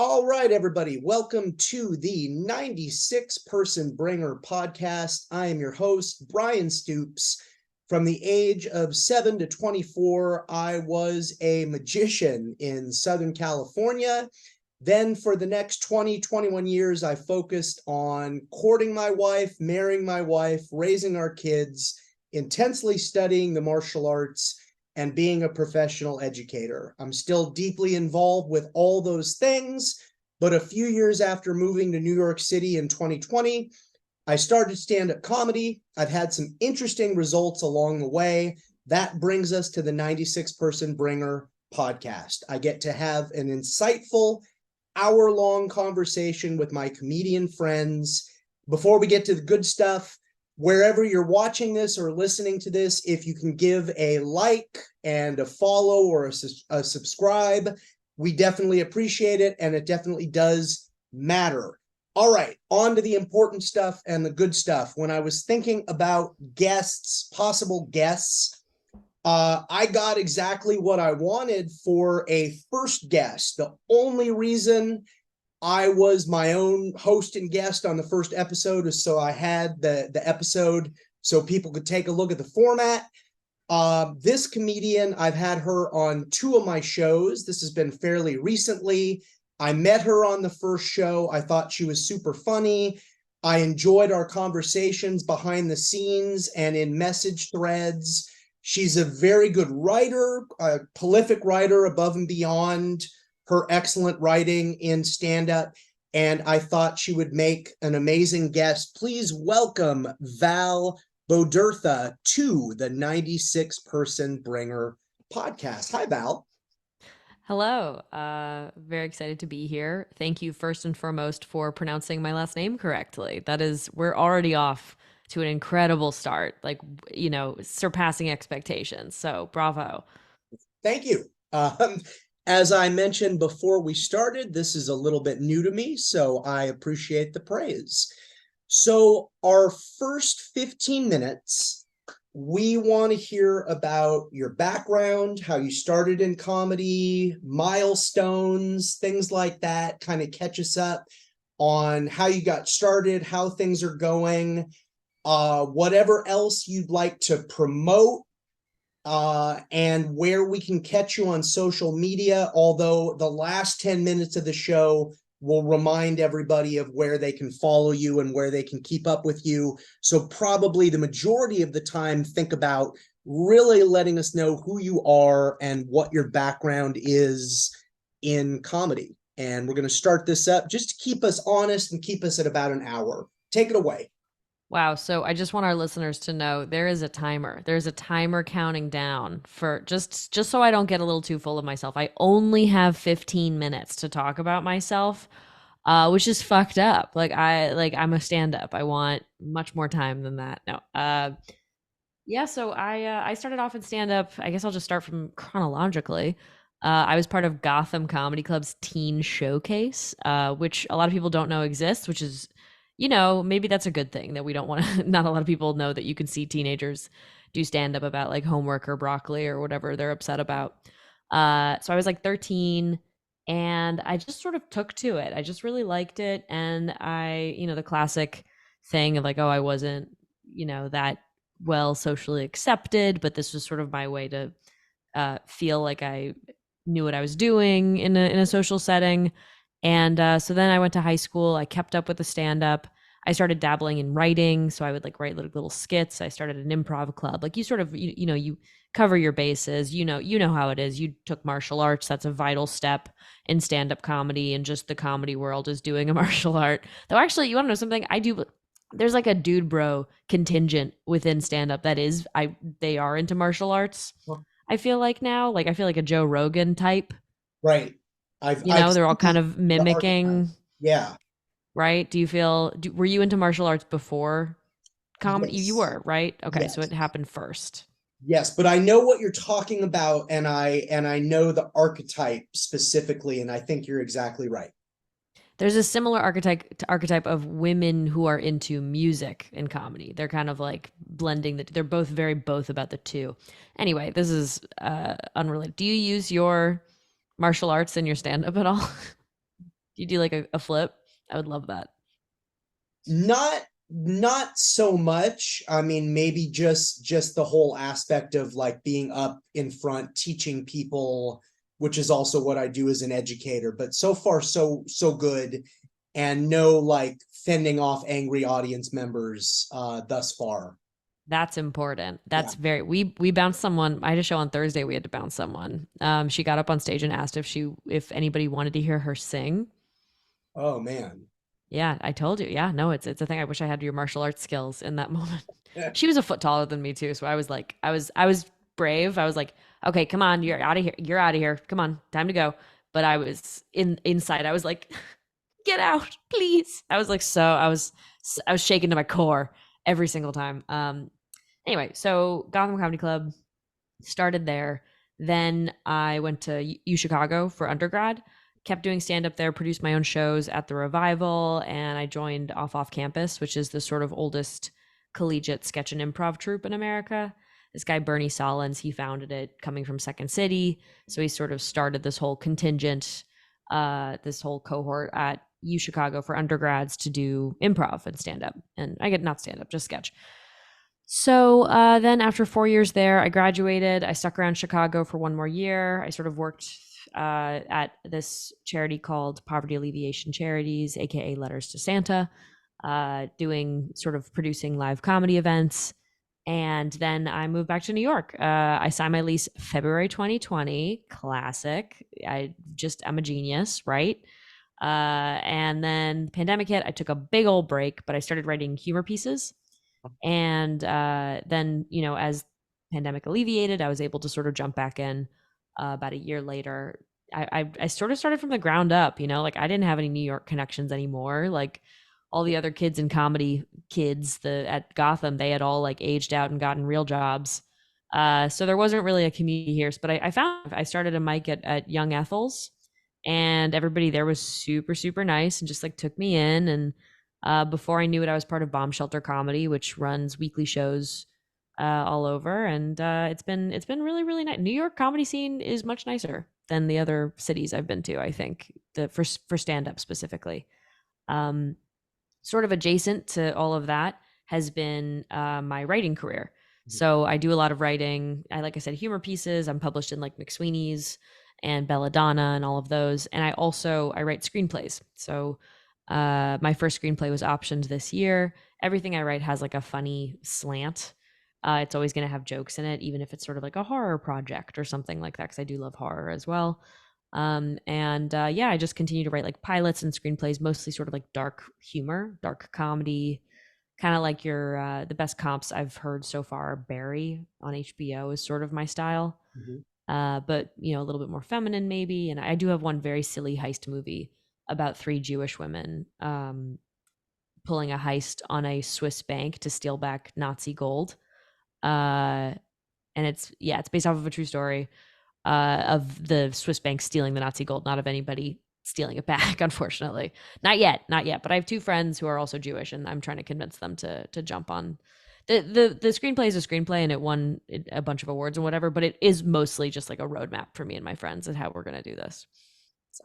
All right, everybody, welcome to the 96 Person Bringer podcast. I am your host, Bryan Stoops. From the age of 7 to 24, I was a magician in Southern California. Then for the next 21 years, I focused on courting my wife, marrying my wife, raising our kids, intensely studying the martial arts, and being a professional educator. I'm still deeply involved with all those things, but a few years after moving to New York City in 2020, I started stand-up comedy. I've had some interesting results along the way. That brings us to the 96 Person Bringer podcast. I get to have an insightful hour-long conversation with my comedian friends. Before we get to the good stuff, wherever you're watching this or listening to this, if you can give a like and a follow or a subscribe, we definitely appreciate it, and it definitely does matter. All right, on to the important stuff and the good stuff. When I was thinking about guests, possible guests, I got exactly what I wanted for a first guest. The only reason I was my own host and guest on the first episode is so I had the episode so people could take a look at the format. This comedian, I've had her on two of my shows. This has been fairly recently. I met her on the first show. I thought she was super funny. I enjoyed our conversations behind the scenes and in message threads. She's a very good writer, a prolific writer above and beyond her excellent writing in stand-up, and I thought she would make an amazing guest. Please welcome Val Bodurtha to the 96 Person Bringer podcast. Hi, Val. Hello. Very excited to be here. Thank you first and foremost for pronouncing my last name correctly. We're already off to an incredible start, surpassing expectations. So, bravo. Thank you. As I mentioned before we started, this is a little bit new to me, so I appreciate the praise. So our first 15 minutes, we want to hear about your background, how you started in comedy, milestones, things like that, kind of catch us up on how you got started, how things are going, whatever else you'd like to promote, and where we can catch you on social media, although the last 10 minutes of the show will remind everybody of where they can follow you and where they can keep up with you. So probably the majority of the time, think about really letting us know who you are and what your background is in comedy. And we're going to start this up just to keep us honest and keep us at about an hour. Take it away. Wow. So I just want our listeners to know there is a timer. There's a timer counting down for just so I don't get a little too full of myself. I only have 15 minutes to talk about myself, which is fucked up. I'm a stand-up. I want much more time than that. No. Yeah, so I started off in stand-up. I guess I'll just start from chronologically. I was part of Gotham Comedy Club's Teen Showcase, which a lot of people don't know exists, which is maybe that's a good thing that we don't want to, not a lot of people know that you can see teenagers do stand up about like homework or broccoli or whatever they're upset about. So I was like 13 and I just sort of took to it. I just really liked it. And the classic thing of like, oh, I wasn't, that well socially accepted, but this was sort of my way to feel like I knew what I was doing in a social setting. And so then I went to high school. I kept up with the stand up. I started dabbling in writing. So I would like write little skits. I started an improv club. Like you sort of, you cover your bases. You know how it is. You took martial arts. That's a vital step in stand up comedy, and just the comedy world is doing a martial art. Though actually, you want to know something? I do. There's like a dude bro contingent within stand up they are into martial arts. I feel like now, like I feel like a Joe Rogan type. Right. I've They're all seen kind of the archetype. mimicking, Yeah. right? Were you into martial arts before comedy? You Yes. were, right? Okay, so Yes. it happened first. Yes, but I know what you're talking about, and I know the archetype specifically, and I think you're exactly right. There's a similar archetype of women who are into music and comedy. They're kind of like blending they're both about the two. Anyway, this is unrelated. Do you use your martial arts in your stand up at all? Do you do like a flip? I would love that. Not so much. I mean, maybe just the whole aspect of like being up in front, teaching people, which is also what I do as an educator. But so far, so good, and no like fending off angry audience members thus far. That's important. Yeah. That's very we bounced someone. I had a show on Thursday. We had to bounce someone. She got up on stage and asked if anybody wanted to hear her sing. Oh man. Yeah, I told you. Yeah, no, it's a thing. I wish I had your martial arts skills in that moment. She was a foot taller than me too, so I was like, I was brave. I was like, okay, come on, you're out of here. You're out of here. Come on, time to go. But I was inside. I was like, get out, please. I was like, I was shaken to my core every single time. Anyway, so Gotham Comedy Club started there. Then I went to U Chicago for undergrad, kept doing stand up there, produced my own shows at the Revival, and I joined Off Campus, which is the sort of oldest collegiate sketch and improv troupe in America. This guy, Bernie Solins, he founded it coming from Second City. So he sort of started this whole contingent, this whole cohort at U Chicago for undergrads to do improv and stand up. And I get not stand up, just sketch. So then after 4 years there, I graduated. I stuck around Chicago for one more year. I sort of worked at this charity called Poverty Alleviation Charities, aka Letters to Santa, doing sort of producing live comedy events. And then I moved back to New York. I signed my lease February 2020. Classic. I'm a genius, right? And then the pandemic hit. I took a big old break, but I started writing humor pieces. And then, as pandemic alleviated, I was able to sort of jump back in about a year later. I sort of started from the ground up, like I didn't have any New York connections anymore. Like all the other kids in comedy, at Gotham, they had all like aged out and gotten real jobs. So there wasn't really a community here. But I started a mic at Young Ethel's, and everybody there was super, super nice and just like took me in. And before I knew it, I was part of Bomb Shelter Comedy, which runs weekly shows all over, and it's been really, really nice. New York comedy scene is much nicer than the other cities I've been to. I think for stand up specifically. Sort of adjacent to all of that has been my writing career. So I do a lot of writing. Like I said, humor pieces. I'm published in like McSweeney's and Belladonna and all of those. And I write screenplays. So my first screenplay was optioned this year. Everything I write has like a funny slant. It's always going to have jokes in it, even if it's sort of like a horror project or something like that, because I do love horror as well. I just continue to write like pilots and screenplays, mostly sort of like dark humor, dark comedy, kind of like the best comps I've heard so far. Barry on HBO is sort of my style. Mhm. But a little bit more feminine maybe. And I do have one very silly heist movie about three Jewish women pulling a heist on a Swiss bank to steal back Nazi gold. And it's based off of a true story of the Swiss bank stealing the Nazi gold, not of anybody stealing it back, unfortunately. Not yet. But I have two friends who are also Jewish, and I'm trying to convince them to jump on. The screenplay is a screenplay, and it won a bunch of awards and whatever, but it is mostly just like a roadmap for me and my friends and how we're going to do this. So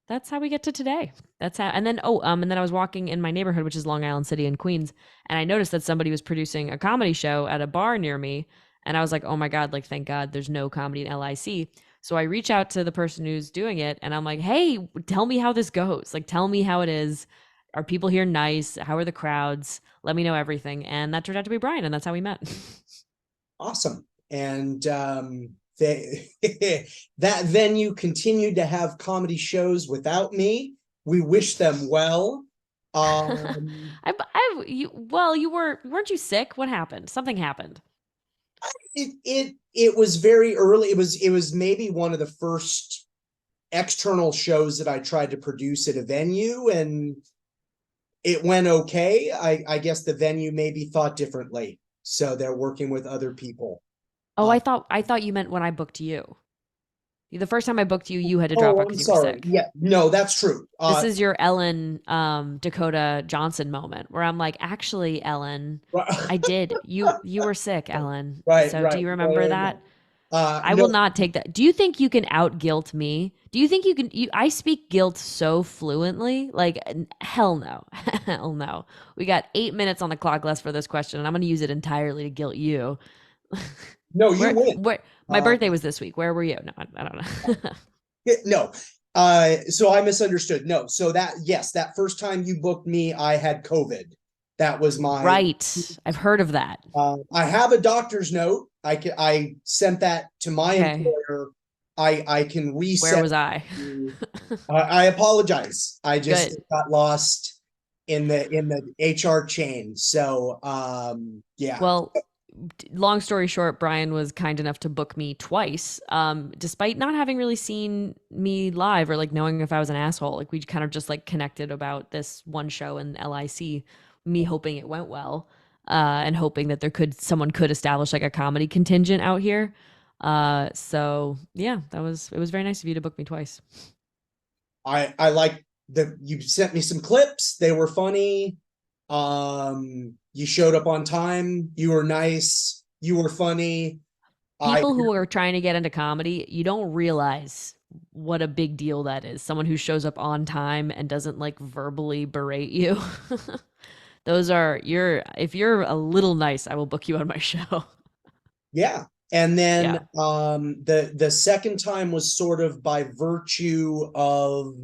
that's how we get to today. And then I was walking in my neighborhood, which is Long Island City in Queens, and I noticed that somebody was producing a comedy show at a bar near me, and I was like, oh my God, like thank God there's no comedy in LIC. So I reach out to the person who's doing it, and I'm like, hey, tell me how this goes. Like, tell me how it is. Are people here nice? How are the crowds? Let me know everything. And that turned out to be Bryan, and that's how we met. Awesome. And that venue continued to have comedy shows without me. We wish them well. Weren't you sick? What happened? Something happened. It was very early. It was maybe one of the first external shows that I tried to produce at a venue, and it went okay. I guess the venue maybe thought differently, so they're working with other people. Oh, I thought you meant when I booked you. The first time I booked you, you had to drop out because you were sick. Yeah, no, that's true. This is your Ellen Dakota Johnson moment where I'm like, actually, Ellen, I did. You were sick, Ellen. Right. So right, do you remember that? I will No, not take that. Do you think you can out guilt me? Do you think you can? I speak guilt so fluently. Like, hell no. Hell no. We got 8 minutes on the clock left for this question, and I'm going to use it entirely to guilt you. no, you win. Where, my Uh, birthday was this week. Where were you? No, I don't know. no. So I misunderstood. No. So that, yes, that first time you booked me, I had COVID. That was my, Right. I've heard of that. I have a doctor's note. I sent that to my Okay. employer. I can Where reset. was I? I apologize. I just Good. got lost in the HR chain. So yeah. Well, long story short, Bryan was kind enough to book me twice, despite not having really seen me live or like knowing if I was an asshole. Like we kind of just like connected about this one show in LIC, me hoping it went well, and hoping that someone could establish like a comedy contingent out here. So yeah, it was very nice of you to book me twice. I like the you sent me some clips. They were funny. You showed up on time. You were nice. You were funny. I People who are trying to get into comedy, you don't realize what a big deal that is. Someone who shows up on time and doesn't like verbally berate you. Those are you're if you're a little nice, I will book you on my show. Yeah. And then Yeah. the second time was sort of by virtue of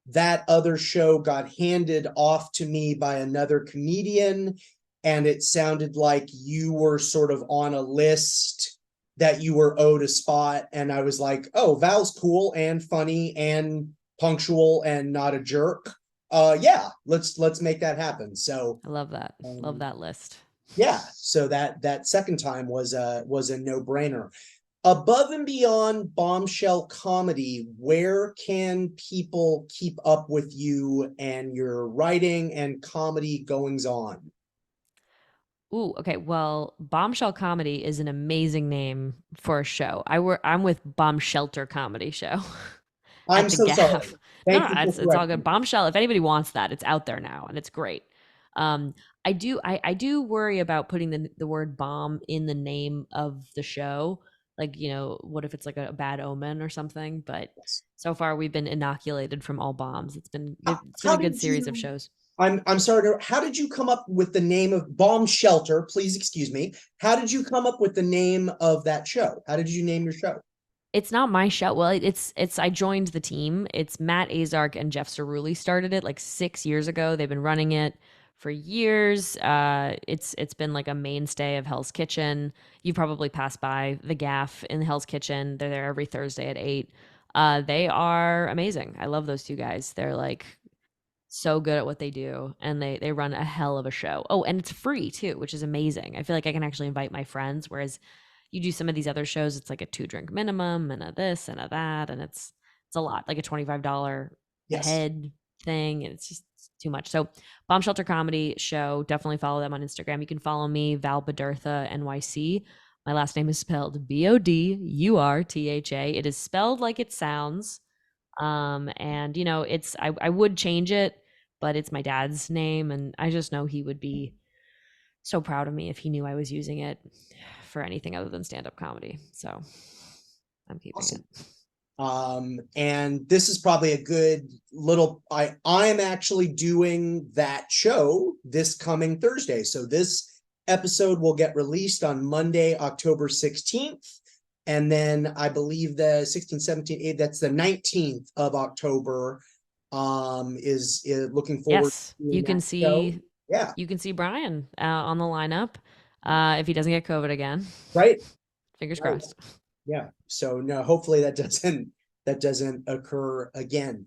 that other show got handed off to me by another comedian, and it sounded like you were sort of on a list that you were owed a spot, and I was like, oh, Val's cool and funny and punctual and not a jerk. Yeah, let's make that happen. So I love that. Love um, that list. yeah, so that second time was a no-brainer. Above and beyond bombshell comedy, where can people keep up with you and your writing and comedy goings on? Ooh, okay. Well, Bombshell Comedy is an amazing name for a show. I'm with Bomb Shelter Comedy Show I'm at the so Gap. sorry. No, Thank no, you for it's all correcting good. me. Bombshell. If anybody wants that, it's out there now, and it's great. I do worry about putting the word bomb in the name of the show. Like, what if it's like a bad omen or something? But Yes. so far, we've been inoculated from all bombs. It's been How a good did series of you? shows. I'm sorry. How did you come up with the name of Bomb Shelter? Please excuse me. How did you come up with the name of that show? How did you name your show? It's not my show. Well, it's I joined the team. It's Matt Azark and Jeff Cerulli started it like 6 years ago. They've been running it for years. It's been like a mainstay of Hell's Kitchen. You probably passed by the Gaff in Hell's Kitchen. They're there every Thursday at 8. They are amazing. I love those two guys. They're like so good at what they do, and they run a hell of a show. Oh, and it's free too, which is amazing. I feel like I can actually invite my friends, whereas you do some of these other shows, it's like a 2 drink minimum and a this and a that, and it's a lot, like a $25 a Yes. head thing, and it's just too much. So Bomb Shelter Comedy Show, definitely follow them on Instagram. You can follow me, Val Bodurtha NYC. My last name is spelled Bodurtha. It is spelled like it sounds. And I would change it, but it's my dad's name, and I just know he would be so proud of me if he knew I was using it for anything other than stand-up comedy. So I'm keeping Awesome. it. And this is probably a good little, I'm actually doing that show this coming Thursday. So this episode will get released on Monday, October 16th. And then I believe the 16th, 17th, 8th, that's the 19th of October, is looking forward Yes, to doing that show. Yeah, you can see Bryan on the lineup if he doesn't get COVID again. right. Fingers Right. crossed. Yeah. So no, hopefully that doesn't occur again.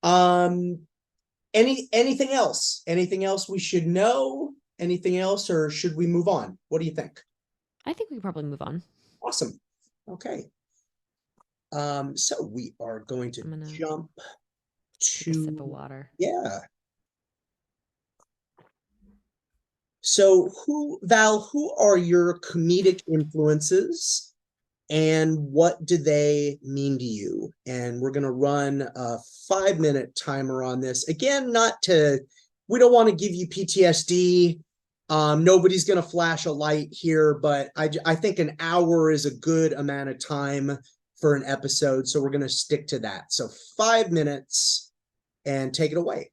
Um, anything else? Anything else we should know? Anything else, or should we move on? What do you think? I think we can probably move on. Awesome. Okay. So we are going to I'm gonna jump take a sip of to, water. yeah. So who are your comedic influences and what do they mean to you? And we're going to run a 5-minute timer on this. Again, we don't want to give you PTSD. Nobody's going to flash a light here, but I think an hour is a good amount of time for an episode. So we're going to stick to that. So 5 minutes and take it away.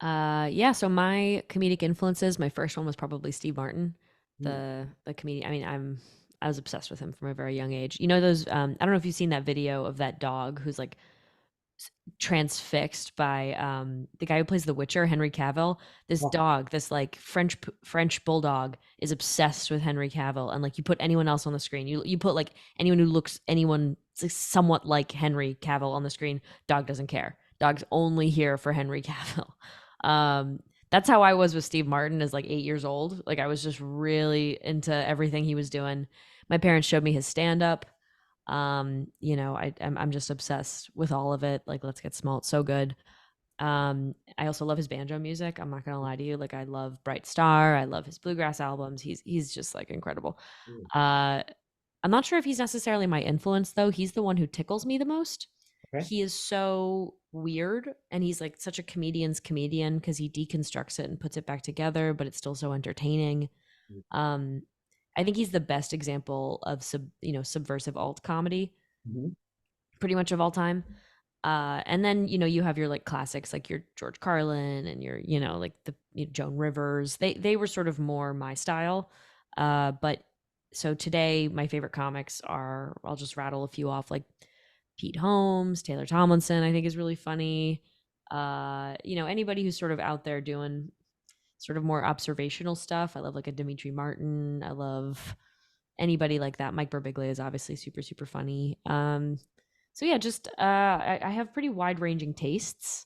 Yeah, so my comedic influences, my first one was probably Steve Martin, Mm. the comedian. I mean, I was obsessed with him from a very young age. You know those I don't know if you've seen that video of that dog who's like transfixed by the guy who plays the Witcher, Henry Cavill. This Oh, dog, this like French bulldog is obsessed with Henry Cavill, and like you put anyone else on the screen, you put like anyone who looks anyone somewhat like Henry Cavill on the screen, dog doesn't care. Dog's only here for Henry Cavill. That's how I was with Steve Martin as like 8 years old. Like I was just really into everything he was doing. My parents showed me his stand up. You know, I'm just obsessed with all of it. Like Let's Get Small, it's so good. I also love his banjo music. I'm not gonna lie to you. Like I love Bright Star. I love his bluegrass albums. He's just like incredible. mm, Uh, I'm not sure if he's necessarily my influence though. He's the one who tickles me the most. okay. He is so weird and he's like such a comedian's comedian because he deconstructs it and puts it back together, but it's still so entertaining. Um, I think he's the best example of subversive alt comedy Mhm. pretty much of all time. And then you have your like classics like your George Carlin and your like Joan Rivers. They were sort of more my style. But so today my favorite comics are, I'll just rattle a few off, like Pete Holmes, Taylor Tomlinson, I think is really funny. Anybody who's sort of out there doing sort of more observational stuff. I love like a Dimitri Martin. I love anybody like that. Mike Birbiglia is obviously super, super funny. So yeah, just I have pretty wide ranging tastes.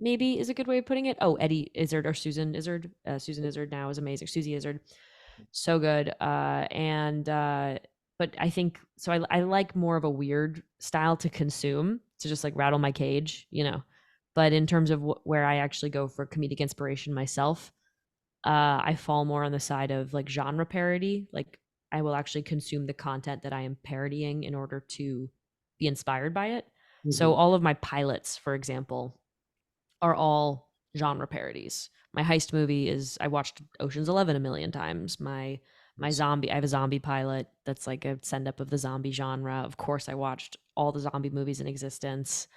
Maybe is a good way of putting it. Oh, Eddie Izzard or Susan Izzard. Susan Izzard now is amazing. Susie Izzard, so good. But I think so. I like more of a weird style to consume, to just like rattle my cage. But in terms of where I actually go for comedic inspiration myself, I fall more on the side of like genre parody. Like I will actually consume the content that I am parodying in order to be inspired by it. So Mhm. all of my pilots, for example, are all genre parodies. My heist movie is, I watched Ocean's 11 a million times. My zombie, I have a zombie pilot that's like a send up of the zombie genre. Of course, I watched all the zombie movies in existence.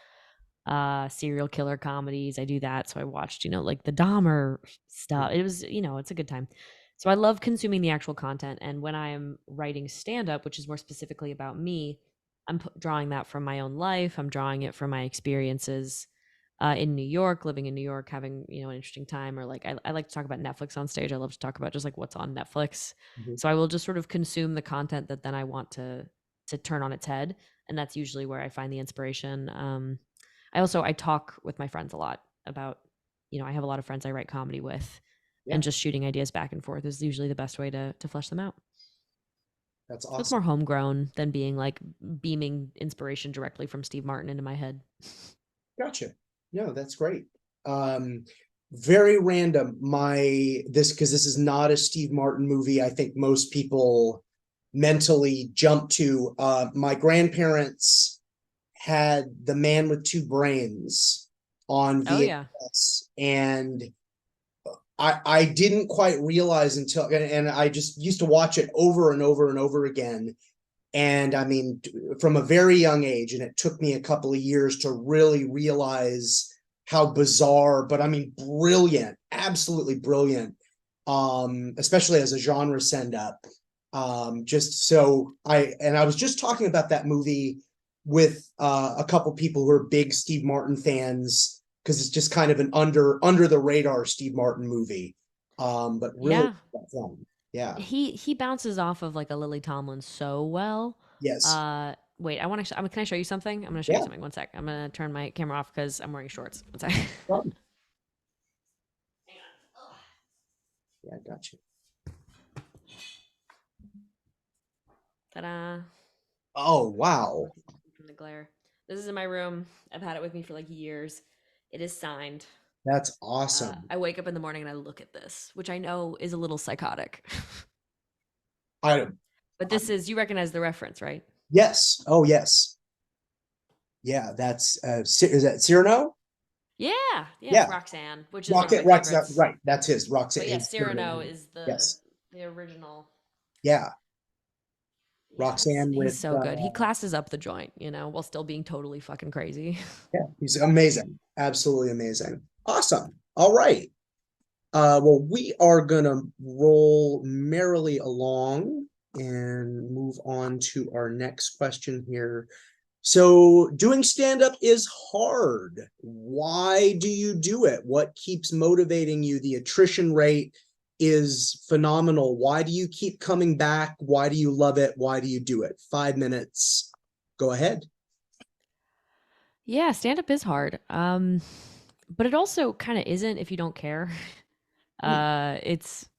Serial killer comedies, I do that. So I watched like the Dahmer stuff. It was it's a good time. So I love consuming the actual content, and when I'm writing stand up, which is more specifically about me, I'm drawing that from my own life. I'm drawing it from my experiences in New York, living in New York, having an interesting time. Or like I like to talk about Netflix on stage. I love to talk about just like what's on Netflix. Mhm. So I will just sort of consume the content that then I want to turn on its head, and that's usually where I find the inspiration. I talk with my friends a lot about, I have a lot of friends I write comedy with, Yeah, and just shooting ideas back and forth is usually the best way to flesh them out. that's So it's awesome. more homegrown than being like beaming inspiration directly from Steve Martin into my head. Gotcha. No, that's great. Um, Very random. Because this is not a Steve Martin movie. I think most people mentally jump to. My grandparents had The Man with Two Brains on Oh yeah. VHS, and I didn't quite realize until, and I just used to watch it over and over and over again. And I mean, from a very young age, and it took me a couple of years to really realize how bizarre, but I mean, brilliant, absolutely brilliant, especially as a genre send up. Just so I was just talking about that movie with a couple people who are big Steve Martin fans, because it's just kind of an under the radar Steve Martin movie, but really Yeah. fun. Yeah. He bounces off of like a Lily Tomlin so well. Yes. Wait, I want to. Can I show you something? I'm gonna show you Yeah. something. One sec. I'm gonna turn my camera off because I'm wearing shorts. One sec. Fun. Yeah, gotcha. Ta-da! Oh, wow. From the glare. This is in my room. I've had it with me for like years. It is signed. That's awesome. I wake up in the morning and I look at this, which I know is a little psychotic. I But this is, you recognize the reference, right? Yes. Oh, yes. Yeah, that's is that Cyrano? It's Yeah, Roxanne, which is one of Rocket my Roxanne, favorites. right? That's his Roxanne. But yeah, His Cyrano is yes, the original. yeah, Yeah, Roxanne he's with so good. He classes up the joint, while still being totally fucking crazy. yeah, he's amazing, absolutely amazing, awesome. All right, well, we are gonna roll merrily along and move on to our next question here. So doing stand-up is hard. Why do you do it? What keeps motivating you? The attrition rate is phenomenal. Why do you keep coming back? Why do you love it? Why do you do it? 5 minutes. Go ahead. Yeah, stand up is hard. But it also kind of isn't if you don't care. It's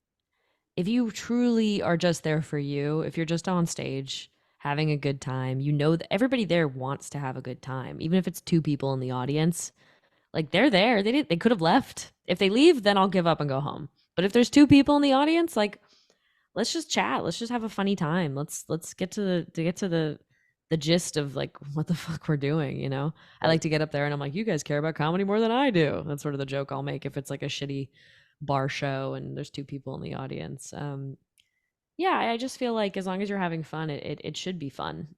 if you truly are just there for you, if you're just on stage having a good time, that everybody there wants to have a good time, even if it's two people in the audience. Like they're there. They could have left. If they leave, then I'll give up and go home. But if there's two people in the audience, like let's just chat. Let's just have a funny time. Let's get to the gist of like what the fuck we're doing. I Right. like to get up there and I'm like, you guys care about comedy more than I do. That's sort of the joke I'll make if it's like a shitty bar show and there's two people in the audience. Yeah, I just feel like as long as you're having fun, it should be fun.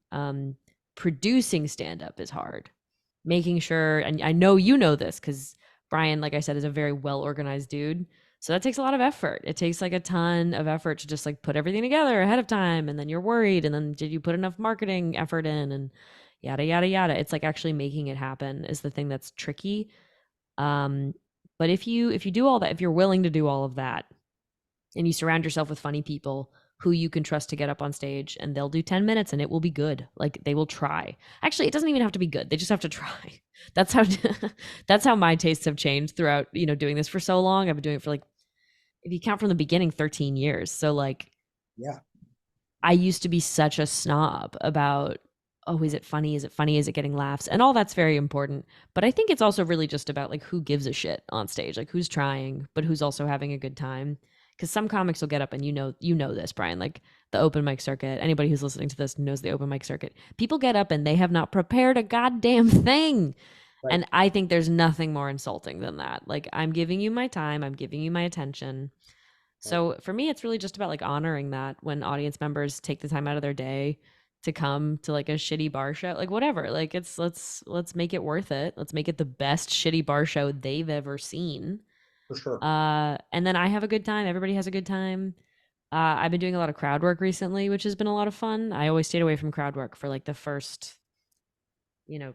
Producing stand up is hard. Making sure, and I know you know this because Bryan, like I said, is a very well organized dude. So that takes a lot of effort. It takes like a ton of effort to just like put everything together ahead of time. And then you're worried. And then did you put enough marketing effort in and yada, yada, yada. It's like actually making it happen is the thing that's tricky. Um, but if you do all that, if you're willing to do all of that and you surround yourself with funny people who you can trust to get up on stage and they'll do 10 minutes and it will be good. Like they will try. Actually, it doesn't even have to be good. They just have to try. That's how that's how my tastes have changed throughout, doing this for so long. I've been doing it for like if you count from the beginning 13 years. So like Yeah. I used to be such a snob about, oh, is it funny? Is it funny? Is it getting laughs? And all that's very important. But I think it's also really just about like who gives a shit on stage, like who's trying, but who's also having a good time. Because some comics will get up and you know this, Bryan, like the open mic circuit. Anybody who's listening to this knows the open mic circuit. People get up and they have not prepared a goddamn thing. Right. And I think there's nothing more insulting than that. Like I'm giving you my time, I'm giving you my attention. Right. So for me, it's really just about like honoring that when audience members take the time out of their day to come to like a shitty bar show, like whatever. Like let's make it worth it. Let's make it the best shitty bar show they've ever seen. For sure. And then I have a good time. Everybody has a good time. I've been doing a lot of crowd work recently, which has been a lot of fun. I always stayed away from crowd work for like the first, you know,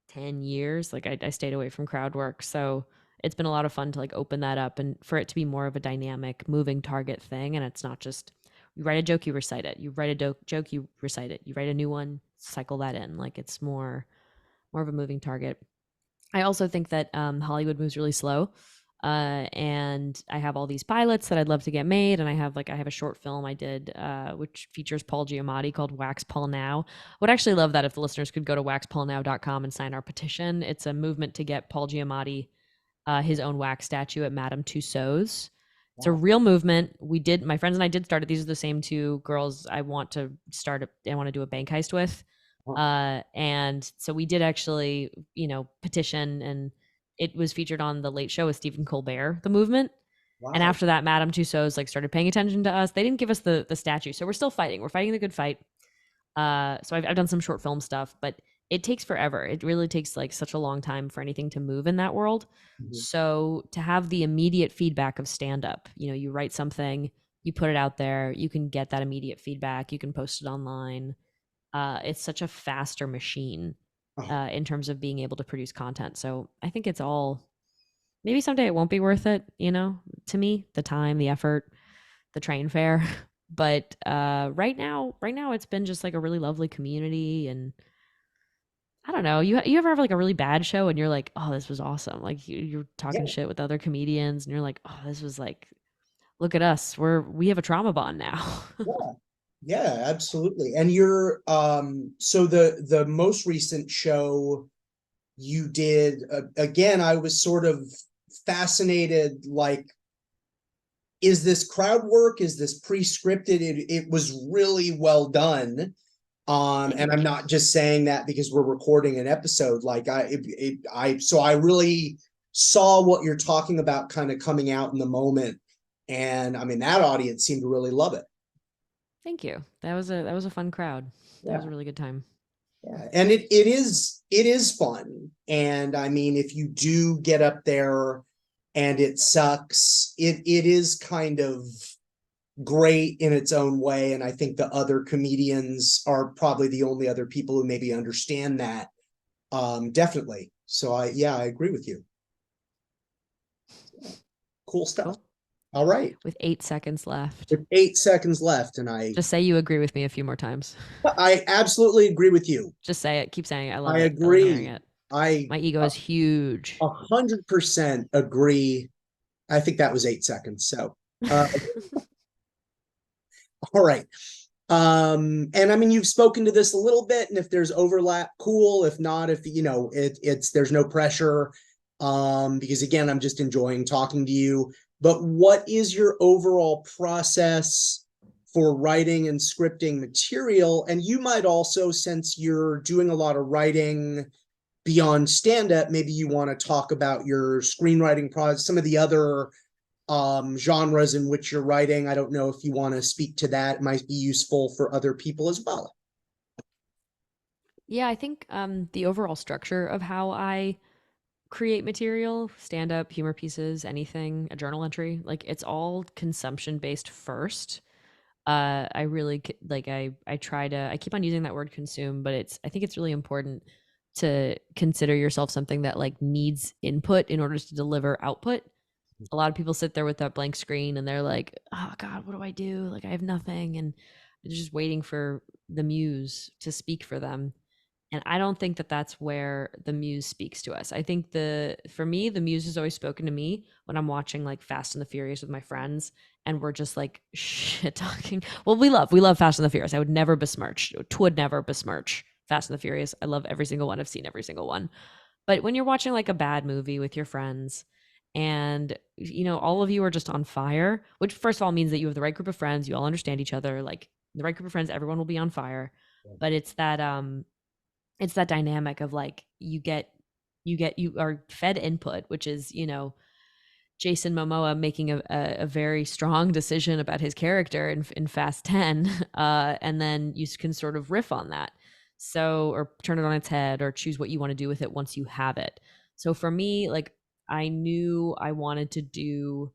10 years. Like I stayed away from crowd work. So it's been a lot of fun to like open that up and for it to be more of a dynamic moving target thing. And it's not just you write a joke, you recite it. You write a joke, you recite it. You write a new one, cycle that in. Like it's more of a moving target. I also think that Hollywood moves really slow. And I have all these pilots that I'd love to get made, and I have a short film I did which features Paul Giamatti called Wax Paul Now. Would actually love that if the listeners could go to waxpaulnow.com and sign our petition. It's a movement to get Paul Giamatti his own wax statue at Madame Tussauds. It's a Wow. real movement. My friends and I did start it. These are the same two girls I want to do a bank heist with. Wow. And so we did actually, petition, and it was featured on the Late Show with Stephen Colbert, the movement. And Wow. after that, Madame Tussauds like started paying attention to us. They didn't give us the statue, so we're still fighting. We're fighting the good fight. So I've done some short film stuff, but it takes forever. It really takes like such a long time for anything to move in that world. Mhm. So to have the immediate feedback of stand up, you write something, you put it out there, you can get that immediate feedback, you can post it online. It's such a faster machine Oh, in terms of being able to produce content. So I think it's all maybe someday it won't be worth it, to me, the time, the effort, the train fare. But right now it's been just like a really lovely community. And I don't know, you ever have like a really bad show and you're like, oh, this was awesome. Like you're talking yeah. shit with other comedians and you're like, oh, this was like, look at us. We have a trauma bond now. Yeah. Yeah, absolutely. And you're so the most recent show you did, again, I was sort of fascinated, like, is this crowd work? Is this pre-scripted? It was really well done. And I'm Thanks. not just saying that because we're recording an episode. Like so I really saw what you're talking about kind of coming out in the moment. And I mean, that audience seemed to really love it. Thank you. That was a fun crowd. That was Yeah. a really good time. Yeah. And it is fun. And I mean, if you do get up there and it sucks, it is kind of great in its own way. And I think the other comedians are probably the only other people who maybe understand that. Definitely. So I agree with you. Cool stuff. Cool. All right. With 8 seconds left. With 8 seconds left, and Just say you agree with me a few more times. I absolutely agree with you. Just say it. Keep saying it. I love I it. I love hearing agree. it. I My ego is huge. 100% agree. I think that was 8 seconds. So, all right. And I mean, you've spoken to this a little bit, and if there's overlap, cool. If not, if it's there's no pressure. Because again, I'm just enjoying talking to you. But what is your overall process for writing and scripting material? And you might also, since you're doing a lot of writing beyond stand-up, maybe you want to talk about your screenwriting process, some of the other genres in which you're writing. I don't know if you want to speak to that. It might be useful for other people as well. Yeah, I think the overall structure of how I create material, stand up, humor pieces, anything, a journal entry, like it's all consumption based first. I really like I try to I keep on using that word consume, but I think it's really important to consider yourself something that like needs input in order to deliver output. A lot of people sit there with that blank screen and they're like, "Oh God, what do I do? Like I have nothing," and they're just waiting for the muse to speak for them. And I don't think that that's where the muse speaks to us. I think for me, the muse has always spoken to me when I'm watching like Fast and the Furious with my friends and we're just like shit talking. Well, we love Fast and the Furious. I would never besmirch Fast and the Furious. I love every single one. I've seen every single one. But when you're watching like a bad movie with your friends and all of you are just on fire, which first of all means that you have the right group of friends, you all understand each other, like the right group of friends, everyone will be on fire. But it's that dynamic of like you are fed input, which is Jason Momoa making a very strong decision about his character in Fast 10, and then you can sort of riff on that, so or turn it on its head or choose what you want to do with it once you have it. So for me, like I knew I wanted to do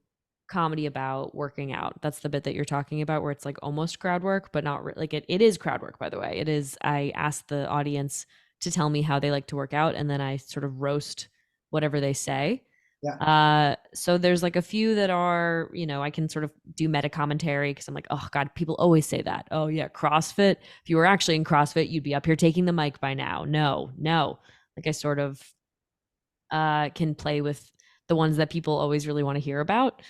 comedy about working out. That's the bit that you're talking about where it's like almost crowd work, but not like it is crowd work, by the way. It is. I asked the audience to tell me how they like to work out, and then I sort of roast whatever they say. Yeah. So there's like a few that are, I can sort of do meta commentary because I'm like, oh God, people always say that. Oh yeah, CrossFit. If you were actually in CrossFit, you'd be up here taking the mic by now. No, no. Like I sort of can play with the ones that people always really want to hear about.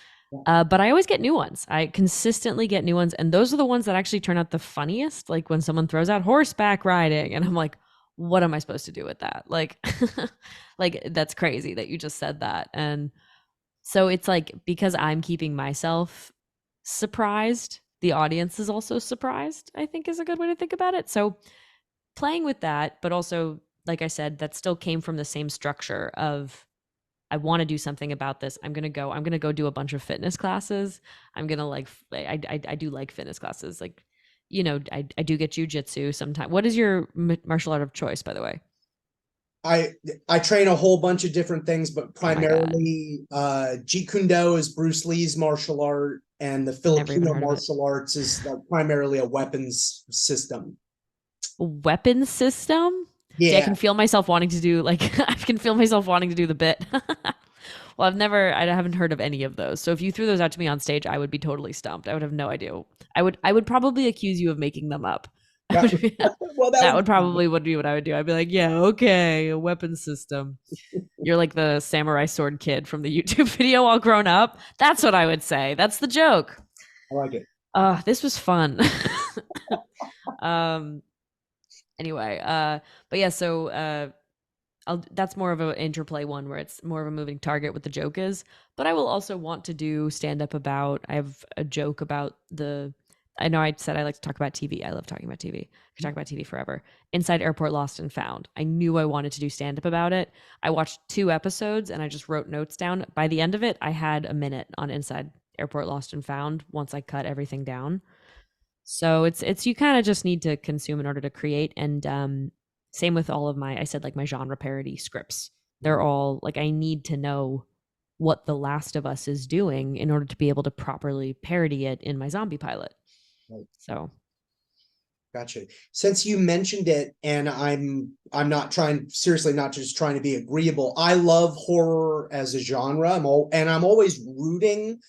But I always get new ones. I consistently get new ones. And those are the ones that actually turn out the funniest. Like when someone throws out horseback riding and I'm like, what am I supposed to do with that? Like, like that's crazy that you just said that. And so it's like, because I'm keeping myself surprised, the audience is also surprised, I think is a good way to think about it. So playing with that, but also, like I said, that still came from the same structure of I want to do something about this. I'm going to go do a bunch of fitness classes. I'm going to like, I do like fitness classes. Like, I do get jujitsu sometimes. What is your martial art of choice, by the way? I train a whole bunch of different things, but Oh my God. primarily Jeet Kune Do is Bruce Lee's martial art, and the Never even Filipino heard of it. martial arts is like primarily a weapons system. Weapon system? See, I Yeah. can feel myself wanting to do like I can feel myself wanting to do the bit. Well, I haven't heard of any of those. So if you threw those out to me on stage, I would be totally stumped. I would have no idea. I would probably accuse you of making them up. Yeah. Well, that That would would probably would be what I would do. I'd be like, yeah, okay, a weapon system. You're like the samurai sword kid from the YouTube video all grown up. That's what I would say. That's the joke. I like it. This was fun. um anyway, but yeah, so that's more of an interplay one where it's more of a moving target what the joke is. But I will also want to do stand up about. I have a joke about the I know I said I like to talk about TV. I love talking about TV. I could talk about TV forever. Inside Airport Lost and Found. I knew I wanted to do stand up about it. I watched 2 episodes and I just wrote notes down. By the end of it, I had a minute on Inside Airport Lost and Found once I cut everything down. So it's you kind of just need to consume in order to create. And same with all of my, I said like my genre parody scripts. They're Mhm. all like I need to know what The Last of Us is doing in order to be able to properly parody it in my zombie pilot. Right. So Gotcha. Since you mentioned it, and I'm not trying, seriously, not just trying to be agreeable. I love horror as a genre. I'm always rooting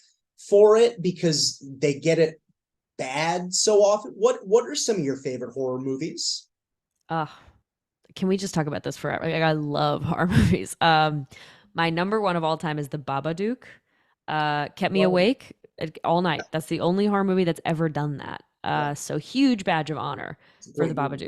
for it because they get it bad so often. What are some of your favorite horror movies? uh can we just talk about this forever? Like, I love horror movies. My number one of all time is The Babadook. Kept me Well, awake all night. That's the only horror movie that's ever done that. yeah, So huge badge of honor it's a for great The movie.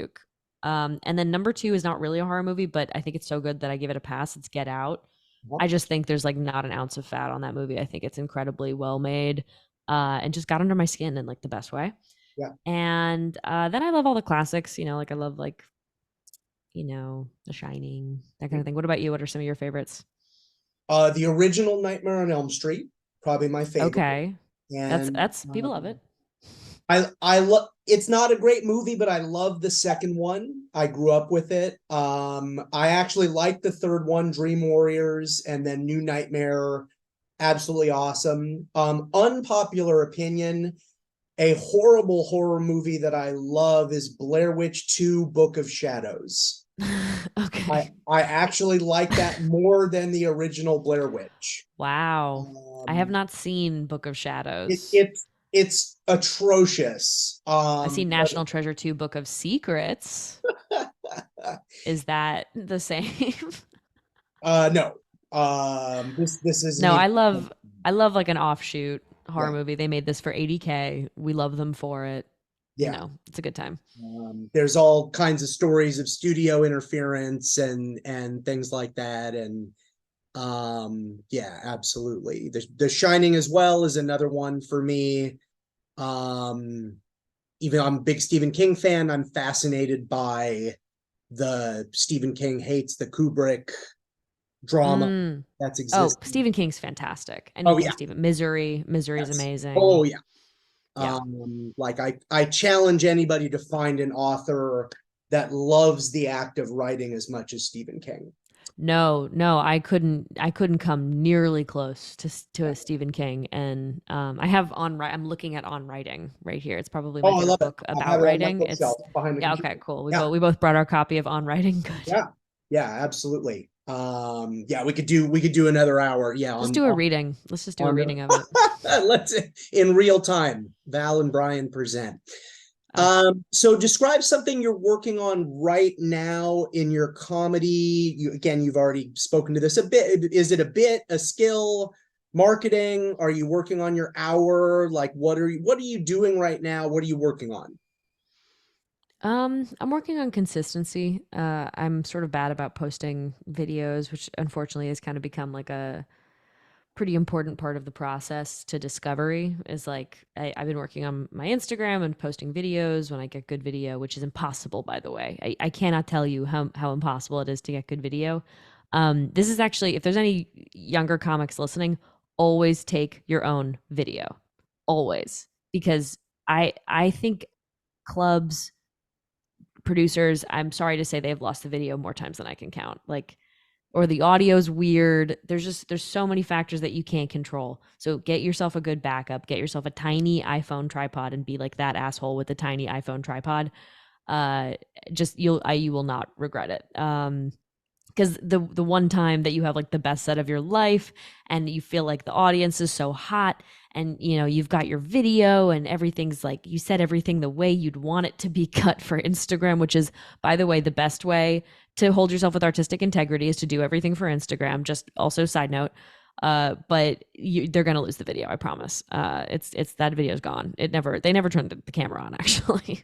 Babadook. And then number two is not really a horror movie, but I think it's so good that I give it a pass. It's Get Out. Uh-huh. I just think there's like not an ounce of fat on that movie. I think it's incredibly well made, and just got under my skin in like the best way. Yeah. And then I love all the classics. Like I love like The Shining, that kind of thing. What about you? What are some of your favorites? The original Nightmare on Elm Street, probably my favorite. Okay. That's And that's people love it. I love it's not a great movie, but I love the second one. I grew up with it. I actually like the third one, Dream Warriors, and then New Nightmare. Absolutely awesome. Unpopular opinion, a horrible horror movie that I love is Blair Witch 2 Book of Shadows. I Okay. I actually like that more than the original Blair Witch. Wow. I have Um, not seen Book of it, Shadows. it's it's atrocious. I've seen National Treasure 2 Book of Secrets. Is that the same? No. This isn't No, I even. love I love like an offshoot horror Yeah, movie. They made this for 80K. We love them for it. yeah. It's a good time. There's all kinds of stories of studio interference and things like that, and yeah, absolutely. The Shining as well is another one for me. Um, Even though I'm a big Stephen King fan, I'm fascinated by the Stephen King hates the Kubrick drama Mm. that's Oh, existing. Stephen King's fantastic. Oh Anything yeah, Stephen Misery is yes. amazing. Oh yeah. Yeah. Like I challenge anybody to find an author that loves the act of writing as much as Stephen King. No, no, I couldn't come nearly close to a Stephen King. And I have I'm looking at On Writing right here. It's probably my Oh, I favorite love it. book I have about it on my writing. bookshelf behind the Yeah, computer. okay, cool. We Yeah, both brought our copy of On Writing. Good. yeah, yeah, absolutely. Yeah, we could do another hour. Yeah, Just do a reading. Let's just do a on reading of it. let's in real time. Val and Bryan present. Oh. So describe something you're working on right now in your comedy. You've already spoken to this a bit. Is it a bit, a skill, marketing? Are you working on your hour? Like, what are you doing right now? What are you working on? I'm working on consistency. I'm sort of bad about posting videos, which unfortunately has kind of become like a pretty important part of the process to discovery. Is like I've been working on my Instagram and posting videos when I get good video, which is impossible, by the way. I cannot tell you how impossible it is to get good video. This is actually, if there's any younger comics listening, always take your own video. Always. Because I think clubs, producers, I'm sorry to say, they've lost the video more times than I can count. Like, or the audio's weird. There's so many factors that you can't control. So get yourself a good backup. Get yourself a tiny iPhone tripod and be like that asshole with the tiny iPhone tripod. Uh, just you will not regret it. Because the one time that you have like the best set of your life and you feel like the audience is so hot, and you've got your video and everything's like, you said everything the way you'd want it to be cut for Instagram, which is, by the way, the best way to hold yourself with artistic integrity is to do everything for Instagram. Just also side note, but they're gonna lose the video, I promise. It's that video's gone. They never turned the camera on, actually.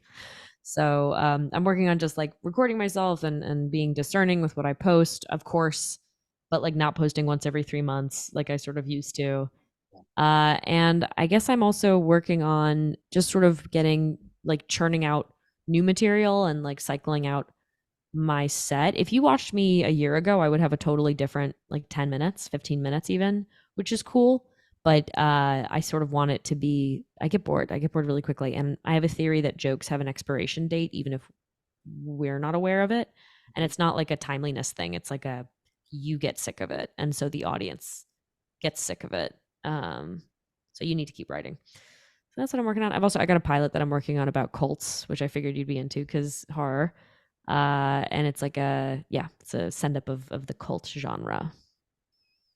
So I'm working on just like recording myself and being discerning with what I post, of course, but like not posting once every 3 months like I sort of used to. And I guess I'm also working on just sort of getting like churning out new material and like cycling out my set. If you watched me a year ago, I would have a totally different like 10 minutes, 15 minutes even, which is cool. But I sort of want it to be, I get bored. I get bored really quickly. And I have a theory that jokes have an expiration date, even if we're not aware of it. And it's not like a timeliness thing. It's like a, you get sick of it. And so the audience gets sick of it. So you need to keep writing. So that's what I'm working on. I got a pilot that I'm working on about cults, which I figured you'd be into because horror. And it's like it's a send up of the cult genre.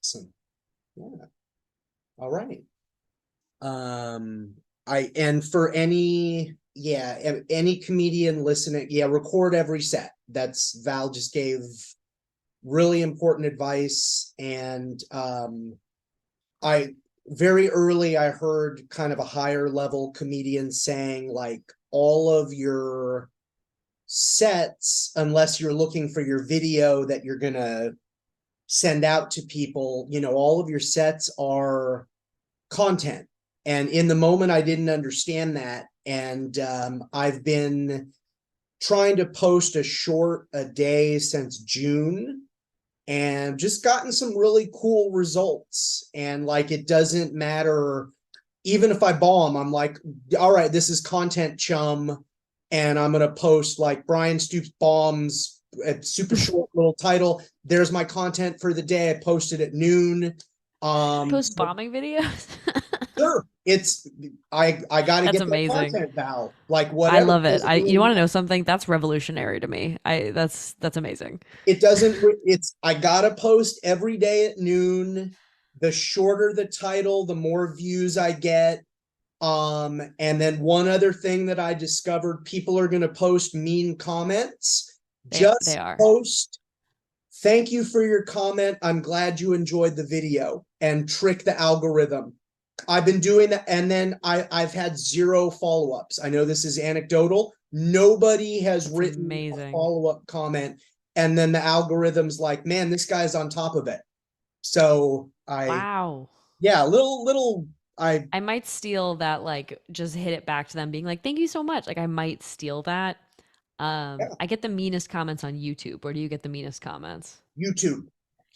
Awesome. Yeah. All right. And for any comedian listening, record every set. That's Val just gave really important advice. And I very early I heard kind of a higher level comedian saying like all of your sets, unless you're looking for your video that you're gonna send out to people, all of your sets are content. And in the moment, I didn't understand that. And I've been trying to post a short a day since June and just gotten some really cool results. And like, it doesn't matter. Even if I bomb, I'm like, all right, this is content chum. And I'm going to post like Bryan Stoops bombs, a super short little title. There's my content for the day. I posted at noon. Post So bombing videos. sure. I got to That's get that amazing. content, Val. Like I whatever love it. doesn't I You really want to matter. know something? That's revolutionary to me. That's amazing. It doesn't, I got to post every day at noon. The shorter the title, the more views I get. And then one other thing that I discovered, people are going to post mean comments. They Just are. post, thank you for your comment. I'm glad you enjoyed the video, and trick the algorithm. I've been doing that, and then I've had zero follow-ups. I know this is anecdotal. Nobody has That's written a amazing. follow-up comment, and then the algorithm's like, man, this guy's on top of it. So Wow. little I I might steal that, like just hit it back to them being like, "Thank you so much." Like I might steal that. yeah, I get the meanest comments on YouTube. Where do you get the meanest comments? YouTube.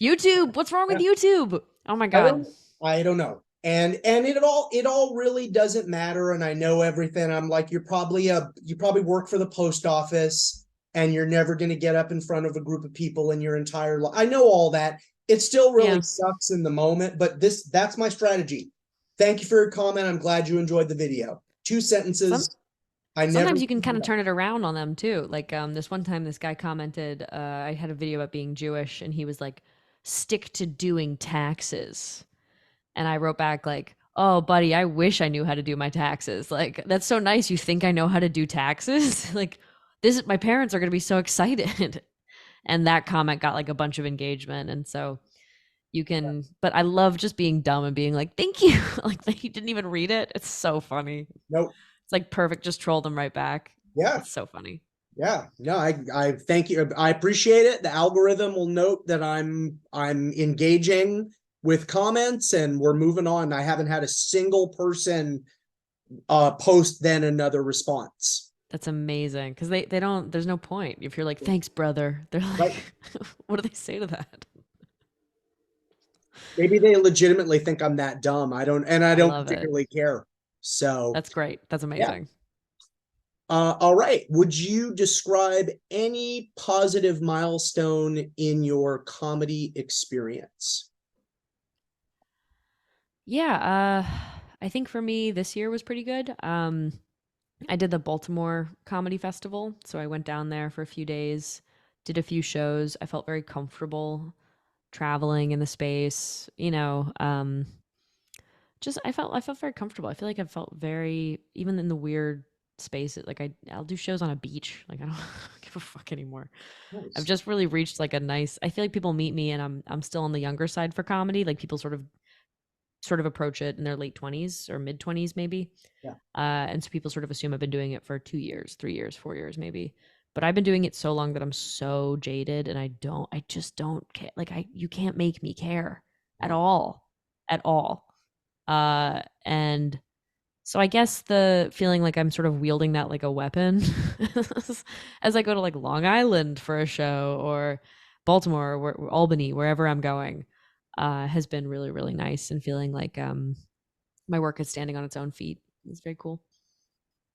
YouTube. What's wrong with Yeah, YouTube? Oh my I god. don't I don't know. And it all really doesn't matter. And I know everything. I'm like, you probably work for the post office and you're never going to get up in front of a group of people in your entire life. I know all that. It still really Yeah. sucks in the moment, but that's my strategy. Thank you for your comment. I'm glad you enjoyed the video. Two Some sentences. I never. Sometimes you can kind of turn it around on them too. Like this one time this guy commented, I had a video about being Jewish and he was like, "Stick to doing taxes." And I wrote back like, "Oh, buddy, I wish I knew how to do my taxes. Like, that's so nice. You think I know how to do taxes? Like, my parents are going to be so excited." And that comment got like a bunch of engagement. And so but I love just being dumb and being like, "Thank you." Like, he didn't even read it. It's so funny. Nope. It's like perfect. Just troll them right back. Yeah. It's so funny. Yeah, no, I thank you. I appreciate it. The algorithm will note that I'm engaging with comments and we're moving on. I haven't had a single person post then another response. That's amazing because they don't. There's no point if you're like, "Thanks, brother." They're Right. like, "What do they say to that?" Maybe they legitimately think I'm that dumb. I I don't love it. particularly care. So That's great. That's yeah. amazing. All right. Would you describe any positive milestone in your comedy experience? Yeah, I think for me this year was pretty good. I did the Baltimore Comedy Festival, so I went down there for a few days, did a few shows. I felt very comfortable traveling in the space, just I felt very comfortable. I feel like I felt very even in the weird spaces. Like I'll do shows on a beach. Like I don't give a fuck anymore. I've Nice. just really reached like a nice. I feel like people meet me and I'm still on the younger side for comedy. Like people sort of approach it in their late 20s or mid 20s maybe. Yeah. And so people sort of assume I've been doing it for 2 years, 3 years, 4 years maybe. But I've been doing it so long that I'm so jaded and I just don't care. Like you can't make me care at Yeah. all, at all. And so I guess the feeling like I'm sort of wielding that like a weapon as I go to like Long Island for a show or Baltimore or Albany, wherever I'm going, has been really, really nice, and feeling like my work is standing on its own feet. It's very cool.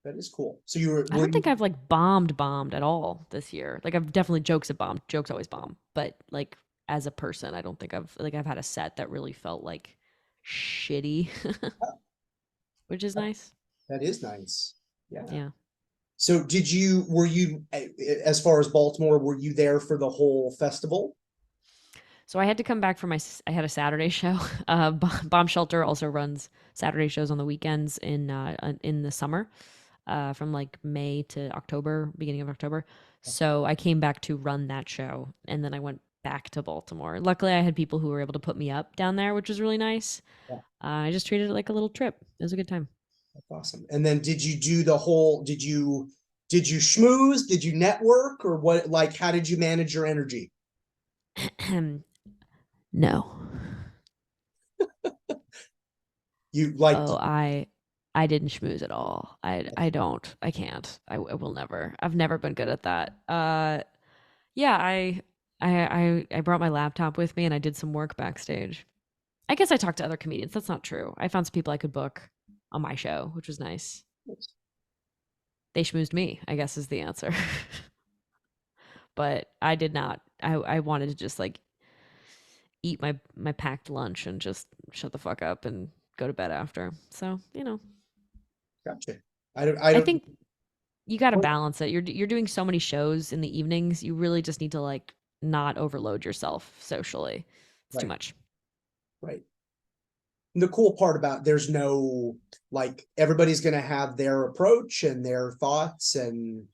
That is cool. So I were don't you, think I've like bombed at all this year. Like I've definitely jokes have bombed. Jokes always bomb. But like as a person, I don't think I've had a set that really felt like shitty, which is nice. that is nice. Yeah. Yeah. So were you, as far as Baltimore, were you there for the whole festival? So I had to come back for I had a Saturday show. Bomb Shelter also runs Saturday shows on the weekends in the summer, from like May to October, beginning of October. So I came back to run that show, and then I went back to Baltimore. Luckily, I had people who were able to put me up down there, which was really nice. Yeah, I just treated it like a little trip. It was a good time. that's awesome. And then did you do the whole, did you schmooze? Did you network or what? Like, how did you manage your energy? No. You like, Oh, I didn't schmooze at all. I don't. I can't. I will never. I've never been good at that. Yeah, I brought my laptop with me and I did some work backstage. I guess I talked to other comedians. That's not true. I found some people I could book on my show, which was nice. They schmoozed me, I guess is the answer. But I did not. I wanted to just like eat my packed lunch and just shut the fuck up and go to bed after. So, gotcha. I I don't, think you got to balance it. You're doing so many shows in the evenings. You really just need to like not overload yourself socially. It's too right, much. right. The cool part about there's no, like, everybody's going to have their approach and their thoughts. And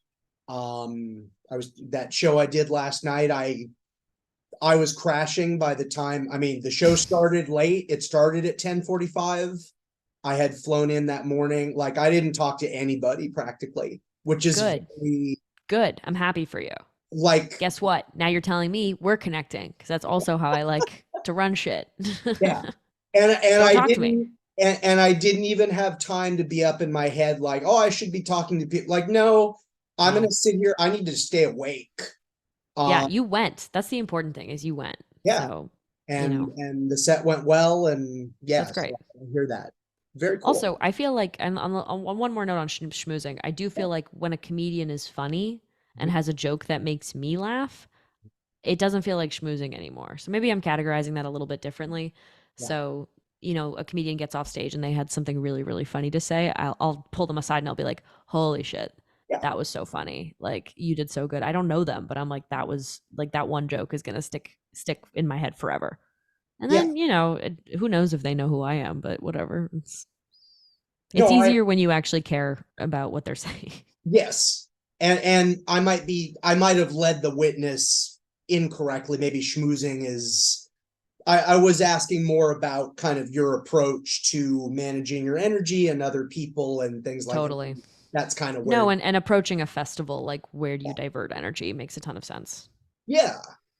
I was, that show I did last night, I was crashing by the time, I mean, the show started late. It started at 10:45. I had flown in that morning. Like, I didn't talk to anybody practically, which is Good. very, Good. I'm happy for you. like, Guess what? Now you're telling me we're connecting, because that's also how I like to run shit. yeah. And Don't I talk to me. didn't, and I didn't even have time to be up in my head like, oh, I should be talking to people. Like, no, I'm gonna No. sit here. I need to stay awake. Yeah, Um, you went. That's the important thing, is you went. yeah, So, and the set went well, and that's yeah, so great. I hear that. Very cool. Also, I feel like, and on one more note on schmoozing, I do Yeah. feel like when a comedian is funny and Mhm. has a joke that makes me laugh, it doesn't feel like schmoozing anymore. So maybe I'm categorizing that a little bit differently. Yeah, So, a comedian gets off stage and they had something really, really funny to say. I'll pull them aside and I'll be like, holy shit, yeah, that was so funny. Like, you did so good. I don't know them, but I'm like, that was like, that one joke is going to stick in my head forever. And yeah. then, who knows if they know who I am, but whatever. It's No, easier when you actually care about what they're saying. yes, and I might have led the witness incorrectly. Maybe schmoozing is. I was asking more about kind of your approach to managing your energy and other people and things like that. Totally. That's kind of where, No, and approaching a festival, like, where do you divert energy, makes a ton of sense. yeah.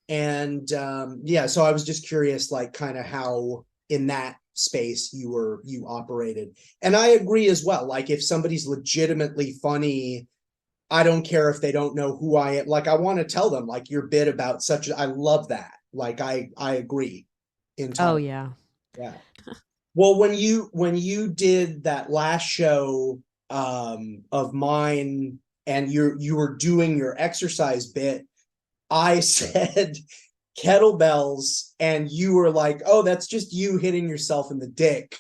And yeah, so I was just curious, like, kind of how in that space you operated. And I agree as well. Like, if somebody's legitimately funny, I don't care if they don't know who I am. Like, I want to tell them, like, your bit about such I love that. Like, I agree Oh entirely. yeah. Yeah. Well, when you did that last show of mine, and you were doing your exercise bit, I said kettlebells, and you were like, "Oh, that's just you hitting yourself in the dick,"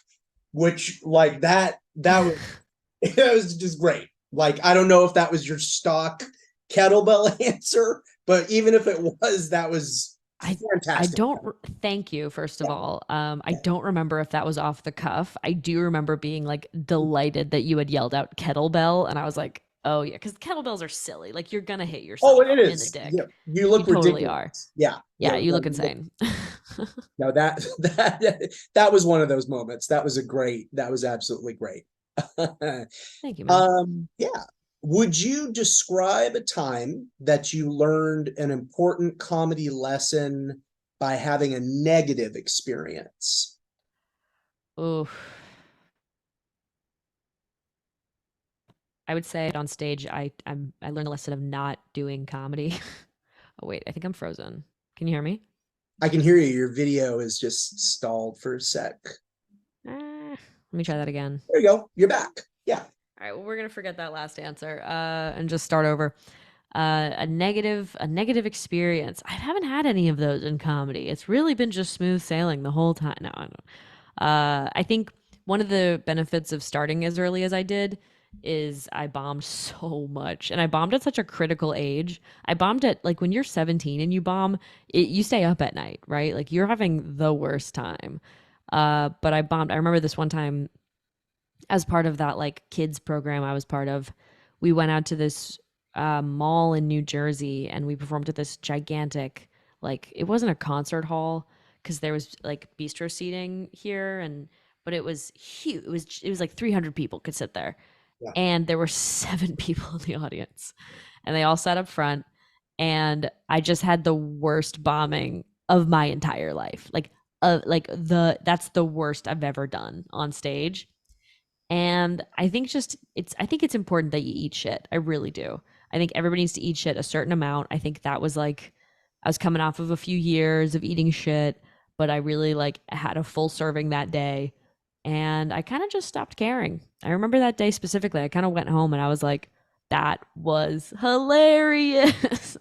which, like, that was it was just great. Like, I don't know if that was your stock kettlebell answer, but even if it was, that was I fantastic. don't thank you, first of Yeah, all. I yeah. don't remember if that was off the cuff. I do remember being like delighted that you had yelled out kettlebell, and I was like, oh yeah, because kettlebells are silly. Like, you're gonna hit Oh, yourself it in the is. Yeah, dick. you You look totally are. ridiculous. Yeah, Yeah, yeah. you No, look insane. no, that was one of those moments. That was absolutely great. Thank you, man. Yeah. Would you describe a time that you learned an important comedy lesson by having a negative experience? Ooh. I would say on stage, I learned a lesson of not doing comedy. Oh wait, I think I'm frozen. Can you hear me? I can hear you. Your video is just stalled for a sec. Let me try that again. There you go. You're back. Yeah. All right, well, we're gonna forget that last answer and just start over. A negative experience. I haven't had any of those in comedy. It's really been just smooth sailing the whole time. No, I don't. I think one of the benefits of starting as early as I did is I bombed so much, and I bombed at such a critical age. I bombed at like when you're 17 and you bomb, you stay up at night, right? Like you're having the worst time. But I bombed. I remember this one time as part of that like kids program I was part of. We went out to this mall in New Jersey and we performed at this gigantic, like it wasn't a concert hall because there was like bistro seating here, and but it was huge. It was like 300 people could sit there, Yeah. and there were 7 people in the audience, and they all sat up front, and I just had the worst bombing of my entire life. Like the that's the worst I've ever done on stage. And I think just I think it's important that you eat shit. I really do. I think everybody needs to eat shit a certain amount. I think that was like I was coming off of a few years of eating shit, but I really like had a full serving that day, and I kind of just stopped caring. I remember that day specifically. I kind of went home and I was like, that was hilarious.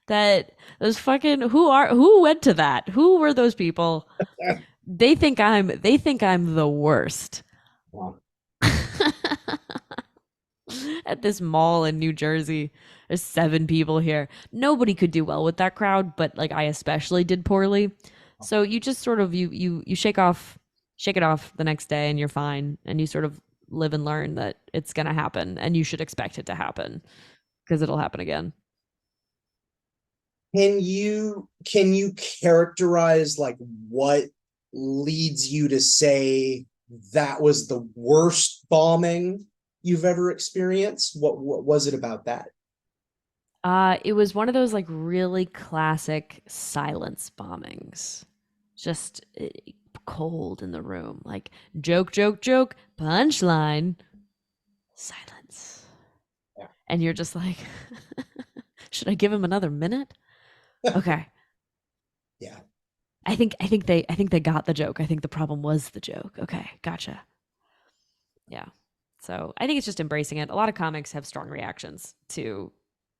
That those fucking who went to that? Who were those people? They think I'm the worst. Wow. At this mall in New Jersey. There's 7 people here. Nobody could do well with that crowd, but like I especially did poorly. So you just sort of you shake it off the next day and you're fine, and you sort of live and learn that it's going to happen and you should expect it to happen because it'll happen again. Can you characterize like what leads you to say that was the worst bombing you've ever experienced? What was it about that? It was one of those like really classic silence bombings. Just cold in the room. Like joke, joke, joke, punchline, silence. Yeah. And you're just like, should I give him another minute? Okay. Yeah. I think they got the joke. I think the problem was the joke. Okay, gotcha. Yeah. So I think it's just embracing it. A lot of comics have strong reactions to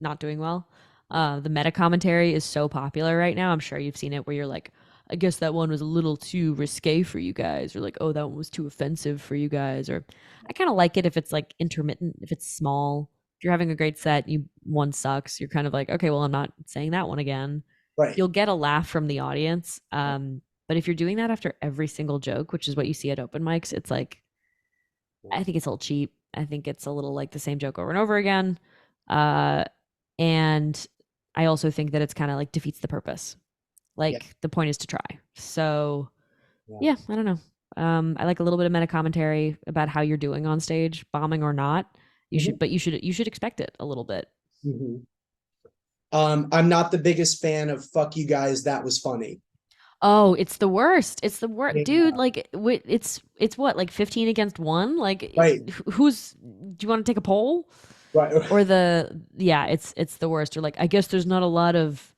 not doing well. The meta commentary is so popular right now. I'm sure you've seen it where you're like, I guess that one was a little too risque for you guys, or like, oh, that one was too offensive for you guys. Or I kind of like it if it's like intermittent, if it's small. If you're having a great set, you one sucks, you're kind of like, okay, well, I'm not saying that one again. Right. You'll get a laugh from the audience. But if you're doing that after every single joke, which is what you see at open mics, it's like I think it's a little cheap. I think it's a little like the same joke over and over again. Uh, and I also think that it's kind of like defeats the purpose. Yeah. Like the point is to try. So Yeah. yeah, I don't know. I like a little bit of meta commentary about how you're doing on stage, bombing or not. You Mhm. should, but you should expect it a little bit. Mhm. I'm not the biggest fan of "fuck you guys, that was funny." Oh, it's the worst. It's the worst, dude. Yeah. Like, it's what, like 15 against one. Like, Right. who's? Do you want to take a poll? Right. Or the yeah, it's the worst. Or like, I guess there's not a lot of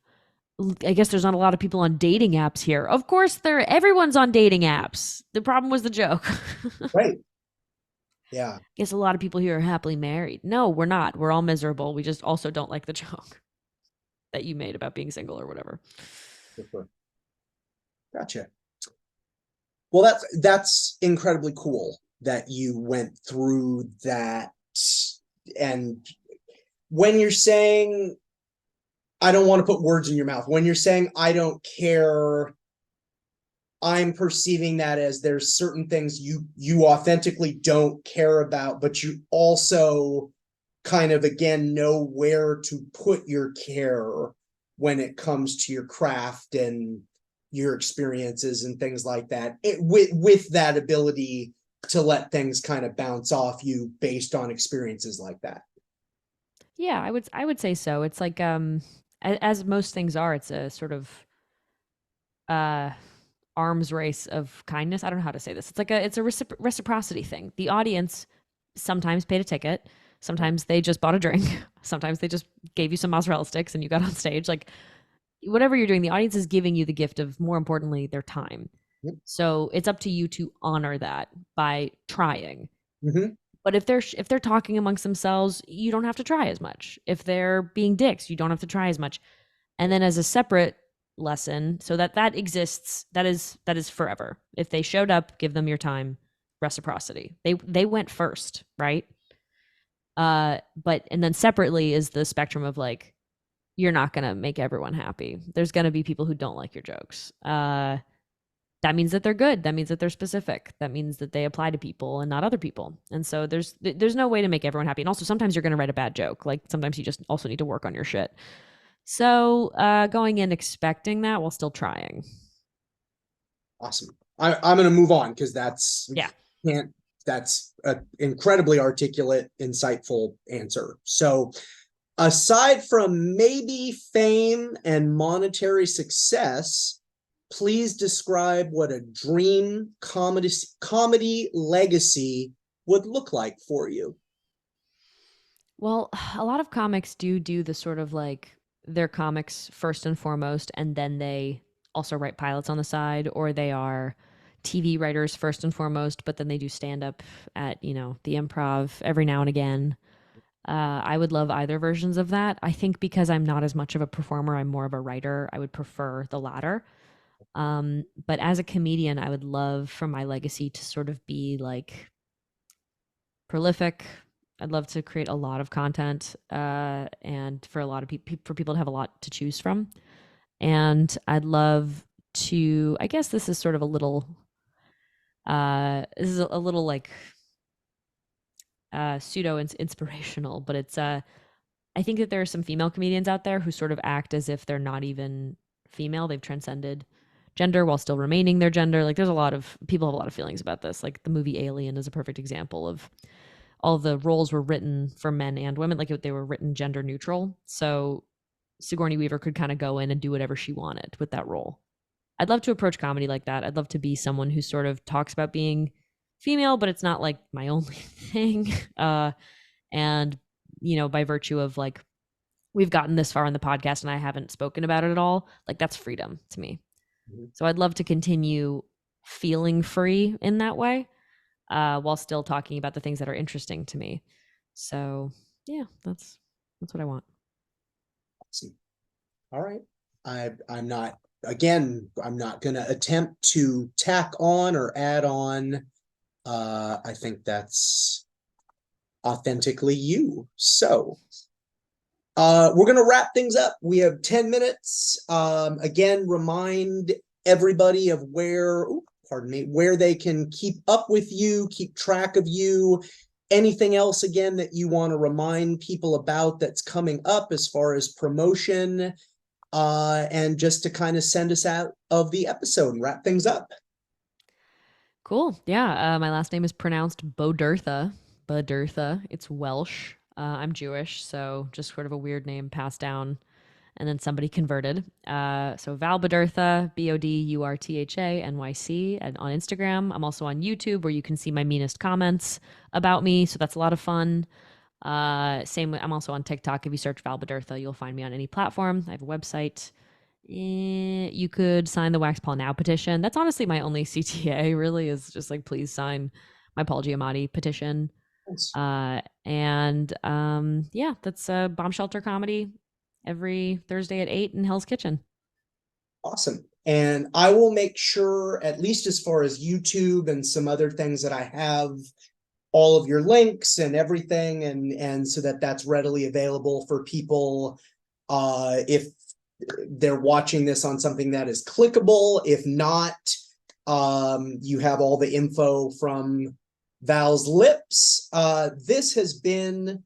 people on dating apps here. Of course, everyone's on dating apps. The problem was the joke. I Right. Yeah. guess a lot of people here are happily married. No, we're not. We're all miserable. We just also don't like the joke that you made about being single or whatever. For sure. Gotcha. Well, that's incredibly cool that you went through that. And when you're saying, I don't want to put words in your mouth, when you're saying I don't care, I'm perceiving that as there's certain things you authentically don't care about, but you also kind of again know where to put your care when it comes to your craft and your experiences and things like that. With that ability to let things kind of bounce off you based on experiences like that. Yeah, I would say so. It's like as most things are, it's a sort of uh arms race of kindness. I don't know how to say this. It's like it's a reciprocity thing. The audience sometimes paid a ticket. Sometimes they just bought a drink. Sometimes they just gave you some mozzarella sticks and you got on stage. Like, whatever you're doing, the audience is giving you the gift of, more importantly, their time. Yep. So it's up to you to honor that by trying. Mm-hmm. But if they're talking amongst themselves, you don't have to try as much. If they're being dicks, you don't have to try as much. And then as a separate lesson, so that exists, that is forever. If they showed up, give them your time. Reciprocity. They went first, right? But and then separately is the spectrum of like, you're not gonna make everyone happy. There's gonna be people who don't like your jokes. That means that they're good. That means that they're specific. That means that they apply to people and not other people. And so there's no way to make everyone happy. And also sometimes you're gonna write a bad joke. Like sometimes you just also need to work on your shit. So going in expecting that while still trying. Awesome. I'm gonna move on because that's Yeah. that's an incredibly articulate, insightful answer. So aside from maybe fame and monetary success, please describe what a dream comedy legacy would look like for you. Well, a lot of comics do the sort of like, they're comics first and foremost, and then they also write pilots on the side, or they are TV writers first and foremost, but then they do stand up at, the Improv every now and again. I would love either versions of that. I think because I'm not as much of a performer, I'm more of a writer. I would prefer the latter. But as a comedian, I would love for my legacy to sort of be like prolific. I'd love to create a lot of content, and for a lot of for people to have a lot to choose from. And I'd love to, I guess this is sort of a little, like pseudo inspirational, but it's I think that there are some female comedians out there who sort of act as if they're not even female. They've transcended gender while still remaining their gender. Like there's a lot of people have a lot of feelings about this. Like the movie Alien is a perfect example of all the roles were written for men and women. Like they were written gender neutral. So Sigourney Weaver could kind of go in and do whatever she wanted with that role. I'd love to approach comedy like that. I'd love to be someone who sort of talks about being female, but it's not like my only thing. And by virtue of like, we've gotten this far on the podcast and I haven't spoken about it at all, like that's freedom to me. Mm-hmm. So I'd love to continue feeling free in that way, while still talking about the things that are interesting to me. So yeah, that's what I want. Awesome. All right. I'm not going to attempt to tack on or add on. I think that's authentically you. So we're going to wrap things up. We have 10 minutes. Again, remind everybody of where they can keep up with you, keep track of you. Anything else, again, that you want to remind people about that's coming up as far as promotion, and just to kind of send us out of the episode and wrap things up. Cool. Yeah. My last name is pronounced Bodurtha. Bodurtha. It's Welsh. I'm Jewish, so just sort of a weird name passed down, and then somebody converted. So Val Bodurtha, Bodurtha NYC, and on Instagram. I'm also on YouTube, where you can see my meanest comments about me. So that's a lot of fun. I'm also on TikTok. If you search Val Bodurtha, you'll find me on any platform. I have a website. You could sign the Wax Paul Now petition. That's honestly my only CTA, really, is just like, please sign my Paul Giamatti petition. Nice. Yeah, that's a Bomb Shelter comedy every Thursday at 8 in Hell's Kitchen. Awesome. And I will make sure, at least as far as YouTube and some other things, that I have all of your links and everything, and so that's readily available for people if they're watching this on something that is clickable. If not, you have all the info from Val's lips. This has been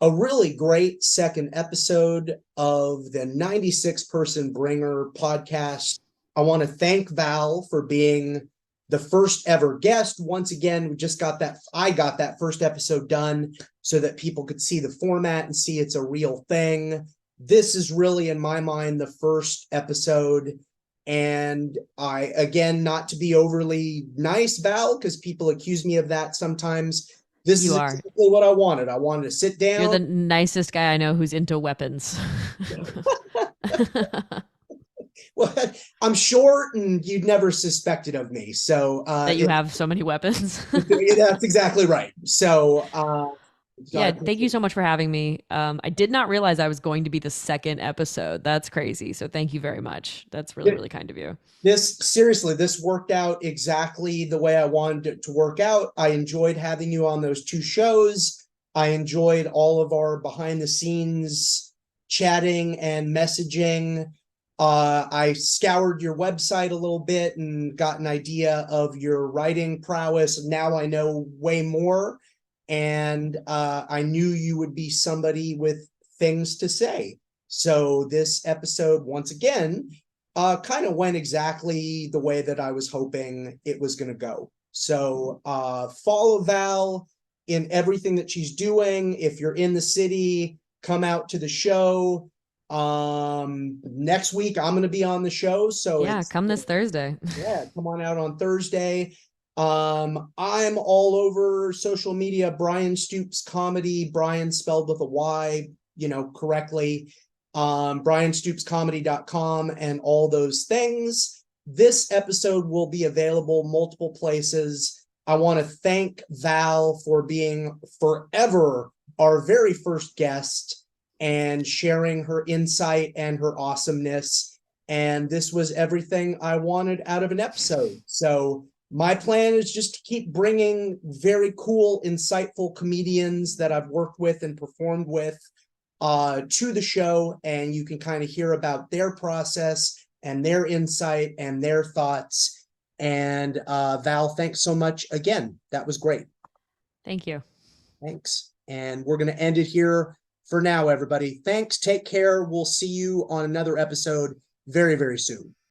a really great second episode of the 96 Person Bringer podcast. I want to thank Val for being the first ever guest. Once again, I got that first episode done so that people could see the format and see it's a real thing. This is really, in my mind, the first episode. And again, not to be overly nice, Val, because people accuse me of that sometimes, This You is are. exactly what I wanted. I wanted to sit You're down. the nicest guy I know who's into weapons. Well, I'm short and you'd never suspected of me. So That you have so many weapons. that's exactly right. So, so I Yeah, thank you appreciate so much for having me. I did not realize I was going to be the second episode. That's crazy. So thank you very much. That's really, it. really kind of you. This seriously, this worked out exactly the way I wanted it to work out. I enjoyed having you on those two shows. I enjoyed all of our behind the scenes chatting and messaging. I scoured your website a little bit and got an idea of your writing prowess. Now I know way more, and I knew you would be somebody with things to say. So this episode, once again, kind of went exactly the way that I was hoping it was going to go. So follow Val in everything that she's doing. If you're in the city, come out to the show. Next week I'm going to be on the show, so Yeah, it's come this Thursday. yeah, come on out on Thursday. I'm all over social media. Bryan Stoops Comedy, Bryan spelled with a Y, correctly. BryanStoopsComedy.com and all those things. This episode will be available multiple places. I want to thank Val for being forever our very first guest and sharing her insight and her awesomeness. And this was everything I wanted out of an episode. So my plan is just to keep bringing very cool, insightful comedians that I've worked with and performed with to the show, and you can kind of hear about their process and their insight and their thoughts. And Val, thanks so much again. That was great. Thank you. Thanks. And we're going to end it here for now, everybody. Thanks. Take care. We'll see you on another episode very, very soon.